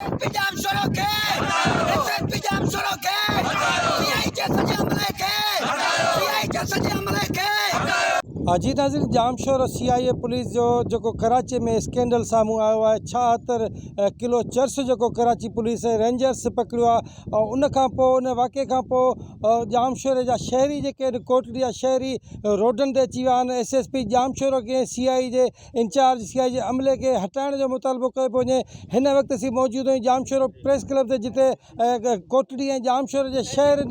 जाम शुरू के एसएसपी जाम शुरू के सीआई के सजे हमले के सीआई के सजे हमले के हाजी नाज़रीन जाम शोर CIA पुलिस जो कराची में स्कैंडल साम्हूं आयो आहे। 76 किलो चर्स जो कराची पुलिस रेंजर्स पकड़ियो आहे। उन खां पोइ उन वाक़े खां पोइ जाम शोर जा शहरी जेके कोटड़ी जा शहरी रोडनि ते अची विया आहिनि। SSP जाम शोर खे CI जे इंचार्ज CI जे अमले खे हटाइण जो मुतालबो कयो पियो वञे। हिन वक़्तु असीं मौजूदु आहियूं जाम शोर प्रेस क्लब ते, जिते कोटड़ी ऐं जाम शोर जे शहर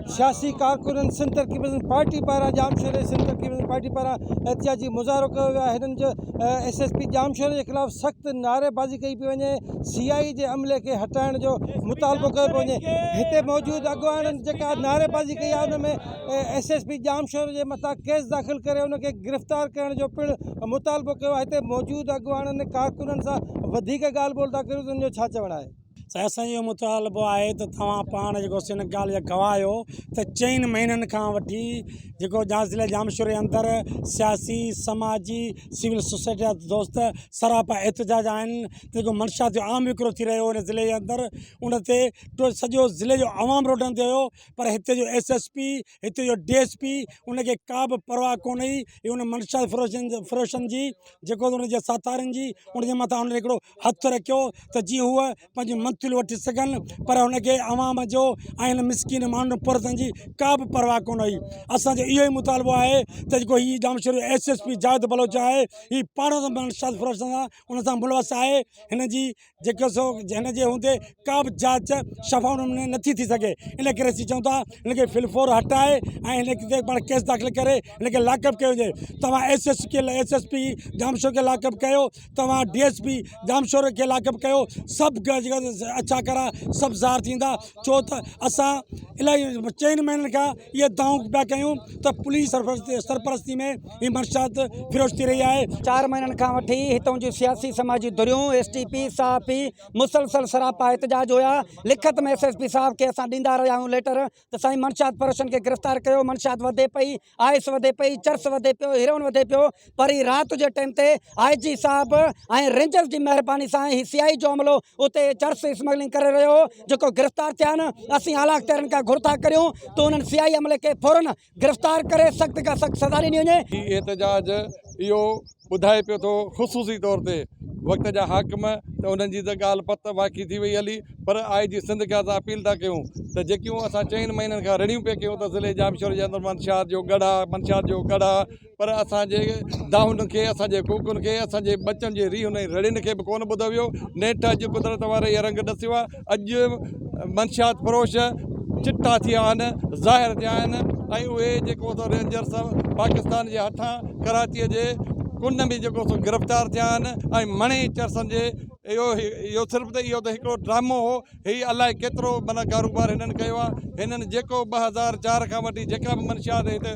सियासी कारकुननि सिंध तरक़ी पसंद पार्टी पारां जाम शोर सिंध तरक़ी पसंद पार्टी पारां एहतिजाजी मुज़ाहिरो कयो वियो आहे। हिननि जो SSP जाम शोर जे ख़िलाफ़ु सख़्तु नारेबाज़ी कई पई वञे। CI जे अमले खे हटाइण जो मुतालबो कयो पियो वञे। हिते मौजूदु अॻुवाणनि जेका नारेबाज़ी कई आहे उन में SSP जाम शोर जे मथां केस दाख़िल करे उनखे गिरफ़्तार करण जो पिणु मुतालबो कयो आहे। हिते मौजूदु अॻुवाणनि कारकुननि सां वधीक ॻाल्हि ॿोल था करियूं, उन जो छा चवणु आहे? असांजो मुतालबो आहे त तव्हां पाण जेको हिन ॻाल्हि जा गवाह आहियो त 4 महीननि खां वठी जेको ज़िले जाम शोर जे अंदरि सियासी समाजी सिविल सोसाइटी जा दोस्त सरापा एहतजाज आहिनि त जेको मंशात जो आम विकिरो थी रहियो हुन ज़िले जे अंदरि, उन ते सॼो ज़िले जो आवाम रोडनि ते हुयो, पर हिते जो SSP हिते जो DSP उनखे का बि परवाह कोन हुई। उन मंशात फ़रोशन जी जेको उनजे साथारनि जी उनजे मथां उन्हनि हिकिड़ो हथु रखियो त जीअं हूअ पंहिंजो मंतूल वठी सघनि, पर हुनखे आवाम जो ऐं हिन मिसकिन माण्हुनि पुरतनि जी का बि परवाह कोन हुई। असांजो इहो ई मुतालबो आहे त जेको हीअ जाम शोर SSP जावेद बलोच आहे, हीअ पाण मंशात फ़रोशन सां उन सां मुलवस आहे। हिन जी जेको हिन जे हूंदे का बि जांच शफ़ा नमूने नथी थी सघे। इन करे असीं चऊं था हिनखे फिलफोर हटाए ऐं हिन पाण केस दाख़िल करे हिनखे लॉकअप कयो वञे। तव्हां SSP जाम शोर खे लॉकअप कयो, तव्हां DSP जाम शोर खे लॉकअप कयो, सभु अच्छा करा सभु ज़ाहिर थींदा। छो त असां इलाही 4 महीननि खां इहे दाऊं पिया कयूं त पुलिस सरपरस्ती में हीअ मंशात फिरोश थी रही आहे। 4 महीननि खां वठी हितां जूं सियासी समाजी धुरियूं STP सहाफ़ी मुसलसल सरापा एहतजाज हुया। लिखत में SSP साहब खे असां ॾींदा रहिया आहियूं लेटर त साईं मंशात फ़रोशन खे गिरफ़्तार कयो। मंशात वधे पई, आइस वधे पई, चर्स वधे पियो, हिरोन वधे पियो, पर ही राति जे टाइम ते IG साहब ऐं रेंजर्स जी महिरबानी सां ही CI जो अमलो उते चर्स स्मगलिंग करे रहियो जेको गिरफ़्तार थिया आहिनि। असीं आला अख़्तियारनि खां घुर था करियूं त उन्हनि CI अमले खे फ़ौरन गिरफ़्तार करे सख़्त खां सख़्त सज़ा ॾिनी वञे। एहतजाज इहो ॿुधाए पियो थो ख़ुसूसी तौर ते वक़्त जा हाकिम त उन्हनि जी त ॻाल्हि पत बाक़ी थी वई हली, पर IG सिंध खे असां अपील था कयूं त जेकियूं असां 4 महीननि खां रड़ियूं पिया कयूं त ज़िले जाम शोर जे अंदरि मंशात जो गढ़ आहे, पर असांजे दाहुनि खे, असांजे कुकुनि खे, असांजे बचनि जे रीह हुन रड़ियुनि खे बि कोन ॿुधो वियो। नेठि अॼु कुदरत वारे इहे रंग ॾसियो आहे। अॼु मंशात फ़रोश चिट्टा थिया आहिनि, ज़ाहिर थिया आहिनि, ऐं उहे जेको रेंजर्स पाकिस्तान जे हथां कराचीअ जे कुन में जेको गिरफ़्तार थिया आहिनि ऐं मणे चर्सनि जे इहो सिर्फ़ु त इहो त हिकिड़ो ड्रामो हो। हीअ अलाए केतिरो माना कारोबार हिननि कयो आहे। हिननि जेको 2004 खां वठी जेका बि मंशात हिते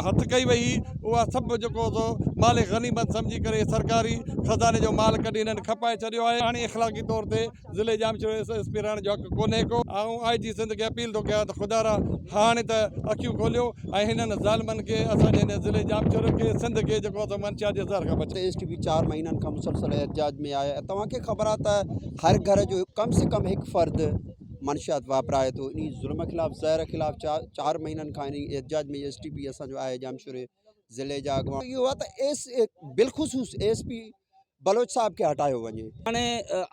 हथु कई वई उहा सभु जेको माल गनीमत सम्झी करे सरकारी ख़ज़ाने जो माल कढी हिननि खपाए छॾियो आहे। हाणे इख़लाक़ी तौर ते ज़िले जाम शोर SSP रहण जो हक़ु कोन्हे को। ऐं IG सिंध खे अपील थो कयां त ख़ुदा हाणे त अखियूं खोलियो ऐं हिननि ज़ालिमनि खे असांजे हिन ज़िले जाम शोर खे सिंध खे जेको आहे मंशात जे ज़हर खां बचाए। STP 4 महीननि खां मुसलसल एहतजाज में आहे। तव्हांखे ख़बर आहे त हर घर जो कम से कम हिकु फ़र्द मंशात वापराए थो। इन ज़ुल्म ख़िलाफ़ ज़हर ख़िलाफ़ 4 महीननि खां इन एहतजाज में STP असांजो आहे जाम शोर ज़िले जा अॻुवान इहो आहे त बिलख़ुसूस ASP बलोच साहब खे हटायो वञे। हाणे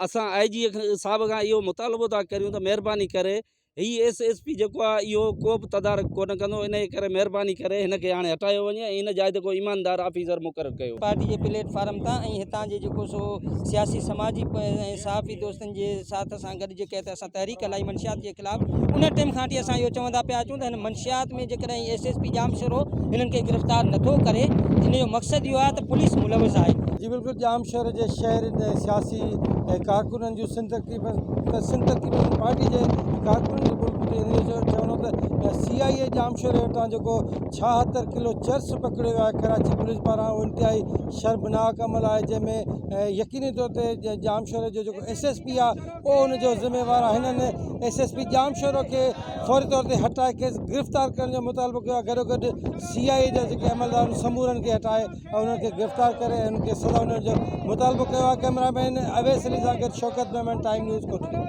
असां IG साहब खां इहो मुतालबो था करियूं त महिरबानी करे हीअ SSP जेको आहे इहो को बि तदारक कोन कंदो, इन करे महिरबानी करे हिनखे हाणे हटायो वञे ऐं हिन जाइ ते को ईमानदार ऑफिसर मुक़ररु कयो। पार्टी जे प्लेटफार्म तां ऐं हितां जे जेको सो सियासी समाजी ऐं सहाफ़ी दोस्तनि जे साथ सां गॾु जेके असां तहरीक हलाई मंशियात जे ख़िलाफ़, उन टाइम खां वठी असां इहो चवंदा पिया अचूं त हिन मंशियात में जेकॾहिं SSP जाम शोर हिननि खे गिरफ़्तार नथो करे, इन जो मक़सदु इहो आहे त पुलिस मुलविस आहे। जी बिल्कुलु, जाम शोर जे शहर सियासी कारकुननि जूं सिंध तरक़ी पार्टी जे कारकुननि जो चवणो CIA जामशोर वटां जेको 76 किलो चर्स पकड़ियो आहे कराची पुलिस पारां, उहो इंतिहाई शर्मनाक अमल आहे, जंहिंमें यकीनी तौर ते जामशोर जो जेको SSP आहे उहो हुनजो ज़िम्मेवार आहे। हिननि SSP जामशोर खे फौरी तौर ते हटाए खेसि गिरफ़्तार करण जो मुतालबो कयो आहे। गॾोगॾु CIA जा जेके अमलदार समूरनि खे हटाए ऐं उन्हनि खे गिरफ़्तार करे ऐं उन्हनि खे सज़ा ॾियण जो मुतालबो कयो आहे। कैमरामैन अवैस अली सां गॾु शौकत मेमन, टाइम न्यूज़ कोटली।